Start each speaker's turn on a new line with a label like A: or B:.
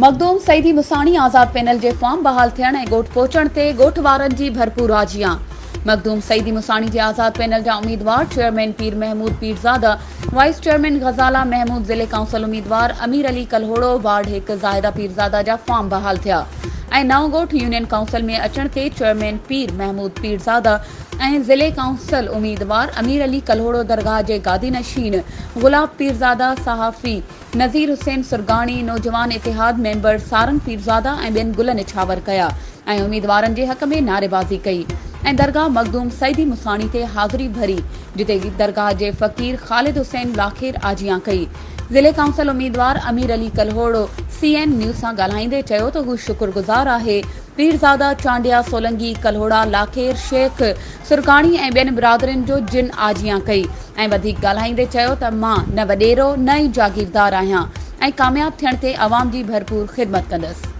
A: मखदूम सईदी मुसाणी आज़ाद panel जे form बहाल थियण ऐं ॻोठ पहुचण ते ॻोठ वारनि जी भरपूर आजियां। मखदूम सईदी मुसाणी जे आज़ाद पैनल जा उम्मीदवार चेयरमैन पीर महमूद पीरज़ादा, वाइस चेयरमैन ग़ज़ाला महमूद, ज़िले काउंसिल उम्मीदवार अमीर अली कलहोड़ो, वार्ड 1 ज़ाहिदा पीरज़ादा जा फॉर्म बहाल थिया ऐं नवगोठ यूनियन काउंसिल में अचण ते चेयरमैन पीर महमूद पीरज़ादा ऐं ज़िले काउंसिल उम्मीदवार अमीर अली कलहोड़ो दरगाह जे गादी नशीन गुलाब पीरज़ादा, सहाफ़ी नज़ीर हुसैन सुरगाणी, नौजवान इतिहाद मेंबर सारंग पीरज़ादा ऐं ॿियनि गुल निछावर कया ऐं उम्मीदवारनि जे हक़ में नारेबाज़ी कई ऐं दरगाह मखदूम सईदी मुसाणी ते हाज़िरी भरी, जिते दरगाह जे फ़क़ीर ख़ालिद हुसैन लाखेर आजियां कई। ज़िले काउंसिल उम्मीदवार अमीर अली कलहोड़ो CN न्यूज़ सां ॻाल्हाईंदे चयो त हू शुक्रगुज़ार आहे पीरज़ादा, चांडिया, सोलंगी, कलहोड़ा, लाखेर, शेख सुरगाणी ऐं ॿियनि बिरादरियुनि जो जिन आजियां कई ऐं वधीक ॻाल्हाईंदे चयो त मां न वॾेरो न ई जागीरदार आहियां ऐं कामयाब थियण ते अवाम जी भरपूर ख़िदमत कंदसि।